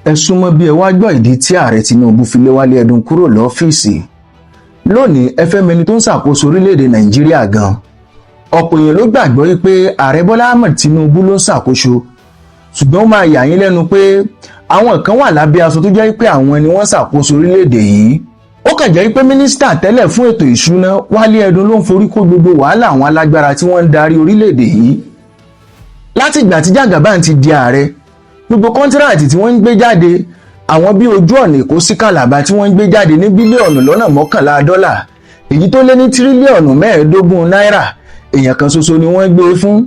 ẹ súnmọ́ bí ẹ wá gbọ́ ìdí tí ààrẹ Tinubu fi lé Wálé Ẹdùn kúrò lọ́fíìsì. Lónìí ẹ fẹ́ mẹni tó ń ṣàkóso orílẹ̀-èdè Nàìjíríà gan. Ọ̀pọ̀ èèyàn ló gbàgbọ́ wípé ààrẹ Bọ́lá Ahmed Tinubu ló ń ṣàkóso, ṣùgbọ́n ó máa yà yín lẹ́nu pé àwọn kan wà lábẹ́ aṣọ tó jẹ́ pé àwọn ni wọ́n ṣàkóso orílẹ̀-èdè yìí. Ó kàn jẹ́ pé mínísítà tẹ́lẹ̀ fún ètò ìṣúná Wálé Ẹdùn ló ń forí kó gbogbo wàhálà àwọn alágbára tí wọ́n ń darí orílẹ̀-èdè yìí. Láti ìgbà tí Jagaban ti di ààrẹ, gbogbo kọ́ńtíráàtì tí wọ́n ń gbé jáde, àwọn bí ojú ọ̀nà Èkó sí Kàlàbá tí wọ́n ń gbé jáde ní bílíọ̀nù lọ́nà 11 dọ́là, èyí tó lé ní tírílíọ̀nù 15 náírà, èèyàn kan ṣoṣo ni wọ́n gbé fún.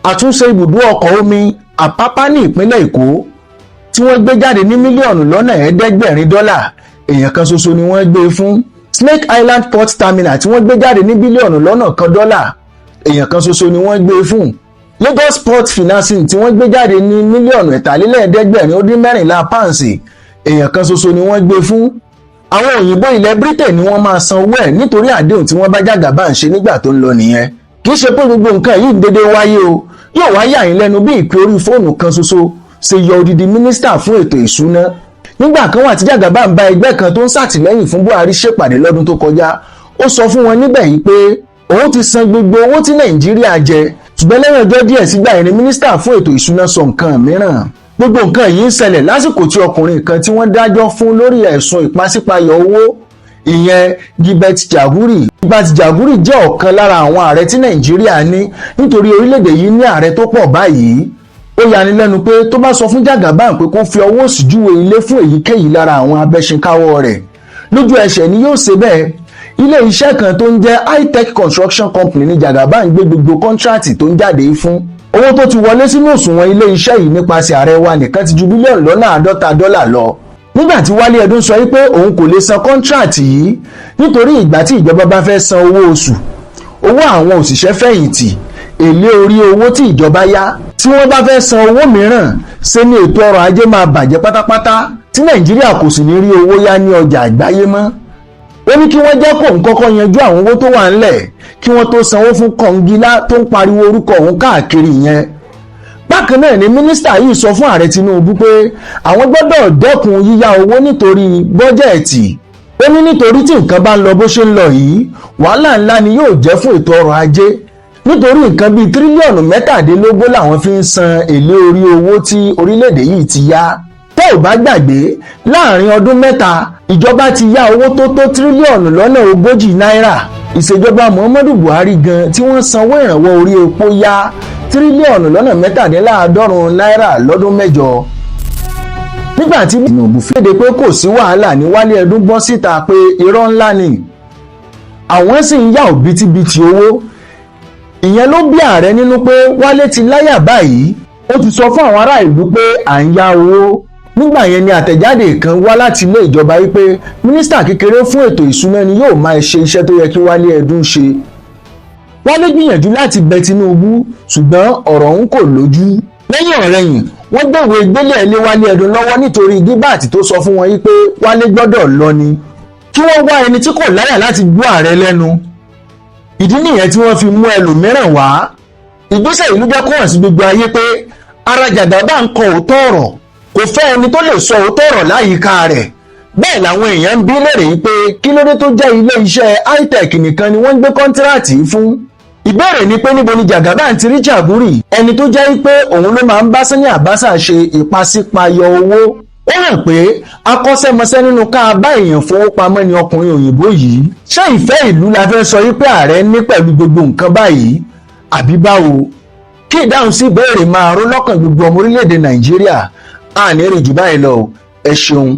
Àtúnṣe ibùdó ọkọ̀ omi Àpápá ní ìpínlẹ̀ Èkó tí wọ́n gbé jáde ní mílíọ̀nù lọ́nà 700 dọ́là, èèyàn kan ṣoṣo ni wọ́n gbé fún. Snake Island Port Terminal tí wọ́n gbé jáde ní bílíọ̀nù lọ́nà 1 dọ́là, èèyàn kan ṣoṣo ni wọ́n gbé fún. Lagos Port Financing tí wọ́n gbé jáde ní mílíọ̀nù 714 páùnsì, èèyàn kan ṣoṣo ni wọ́n gbé fún. Àwọn òyìnbó ilẹ̀ Britain ni wọ́n máa san owó ẹ̀ nítorí àdéhùn tí wọ́n bá Jagaban ṣe nígbà tó ń lọ nìyẹn. Kì í ṣe pé gbogbo nǹkan yìí ń dédé wáyé o, yóò wá yà yín lẹ́nu bí ìpè orí fóònù kan ṣoṣo ṣe yọ odidi mínísítà fún ètò ìṣúná. Nígbà kan wà tí Jagaban bá ẹgbẹ́ kan tó ń ṣàtìlẹ́yìn fún Buhari ṣèpàdé lọ́dún tó kọjá, ó sọ fún wọn níbẹ̀ yìí pé òun ti san gbogbo owó tí Nàìjíríà jẹ, ṣùgbọ́n lẹ́yìn ọjọ́ díẹ̀ sígbà yẹn ni mínísítà fún ètò ìṣúná sọ nǹkan mìíràn. Gbogbo nǹkan yìí ń ṣẹlẹ̀ lásìkò tí ọkùnrin kan tí wọ́n dájọ́ fún lórí ẹ̀sùn ìpàsípàyọ owó, ìyẹn Gilbert Jaguri. Gilbert Jaguri jẹ́ ọ̀kan lára àwọn ààrẹ tí Nàìjíríà ní nítorí orílẹ̀-èdè yìí ní ààrẹ tó pọ̀ báyìí. Ó yani lẹ́nu pé tó bá sọ fún Jagaban pé kó fi ọwọ́ òsì júwe ilé fún èyíkéyìí lára àwọn abẹ́ṣinkáwọ́ rẹ̀, lójú ẹsẹ̀ ni yóò ṣe bẹ́ẹ̀. Ilé iṣẹ́ kan tó ń jẹ́ High-Tech Construction Company ní Jagaban gbé gbogbo kọ́ńtíráàtì tó ń jáde fún. Owó tó ti wọlé sínú òṣùwọ̀n ilé iṣẹ́ yìí nípasẹ̀ ààrẹ wa nìkan ti ju bílíọ̀nù lọ́nà 50 dọ́là lọ. Nígbà tí Wálé Ẹdùn sọ wípé òun kò lè san kọ́ńtíráàtì yìí nítorí ìgbà tí ìjọba bá fẹ́ san owó oṣù, owó àwọn òṣìṣẹ́ fẹ̀yìntì, èlé orí owó tí ìjọba yá, tí wọ́n bá fẹ́ san owó mìíràn, ṣe ni ètò ọrọ̀ ajé máa bàjẹ́ pátápátá tí Nàìjíríà kò sì ní rí owó yá ní ọjà àgbáyé mọ́. Ó ní kí wọ́n jẹ́ kó òun kọ́kọ́ yanjú àwọn owó tó wà ńlẹ̀ kí wọ́n tó sanwó fún kọngilá tó ń pariwo orúkọ òun káàkiri yẹn. Bákan náà ni mínísítà yìí sọ fún ààrẹ Tinubu pé àwọn gbọ́dọ̀ dẹ́kun yíyá owó nítorí bọ́jẹ̀ẹ̀tì. Ó ní nítorí tí nǹkan bá ń lọ bó ṣe ń lọ yìí, wàhálà ńlá ni yóò jẹ́ fún ètò ọrọ̀ ajé. Nítorí nǹkan bíi tírílíọ̀nù 17 làwọn fi ń san èlé orí owó tí orílẹ̀-èdè yìí ti yá. Tẹ́ ò bá gbàgbé, láàrin ọdún 3 ìjọba ti yá owó tó tó tírílíọ̀nù lọ́nà 40 náírà. Ìṣèjọba Muhammadu Buhari gan tí wọ́n sanwó ìrànwọ́ orí epo yá tírílíọ̀nù lọ́nà 17 náírà lọ́dún 7. Nígbà tí Tinubu kéde pé kò sí wàhálà ní Wálé Ẹdùn bọ́ síta pé irọ́ ńlá ni àwọn sì ń yá òbítíbitì owó. Ìyẹn ló bí ààrẹ nínú pé Wálé ti láyà báyìí, ó ti sọ fún àwọn ará ìlú pé à ń yá owó. Nígbà yẹn ni àtẹ̀jáde kan wá láti ilé ìjọba wípé mínísítà kékeré fún ètò ìṣúná ni yóò máa ṣe iṣẹ́ tó yẹ kí Wálé Ẹdùn ṣe. Wálé gbìyànjú láti bẹ Tinubu ṣùgbọ́n ọ̀rọ̀ òun kò lójú. Lẹ́yìn ọ̀rẹ̀yìn wọ́n gbèwé gbélé lé Wálé Ẹdùn lọ́wọ́ nítorí Gilbert tó sọ fún wọn wípé Wálé gbọ́dọ̀ lọ ni kí wọ́n wá ẹni tí kò láyà láti gbọ́ ààrẹ lẹ́nu. Ìdí nìyẹn tí wọ́n fi mú ẹlòmíràn wá. Ìgbésẹ̀ ìlú jẹ́ kó hàn sí gbogbo ayé pé ara Jagaban ń kọ òótọ́ ọ̀rọ̀, kò fẹ́ ẹni tó lè sọ òótọ́ ọ̀rọ̀ láyìíká rẹ̀. Bẹ́ẹ̀ làwọn èèyàn ń bí lérè yìí pé kí ló dé tó jẹ́ ilé iṣẹ́ High-Tech nìkan ni wọ́n ń gbé kọ́ńtíráàtì fún. Ìbéèrè ni pé níbo ni Jagaban ti rí Jaguri, ẹni tó jẹ́ pé òun ló máa ń bá Sani Abacha ṣe ìpàsípàyọ owó. Ó hàn pé akọ́ṣẹ́mọṣẹ́ nínú ká bá èèyàn fowópamọ́ ni ọkùnrin òyìnbó yìí. Ṣé ìfẹ́ ìlú la fẹ́ sọ wípé ààrẹ ní pẹ̀lú gbogbo nǹkan báyìí àbí báwo? Kí ìdáhùn sí ìbéèrè máa ró lọ́kàn gbogbo ọmọ orílẹ̀-èdè Nàìjíríà, àní rí jù báyìí lọ. Ẹ ṣeun.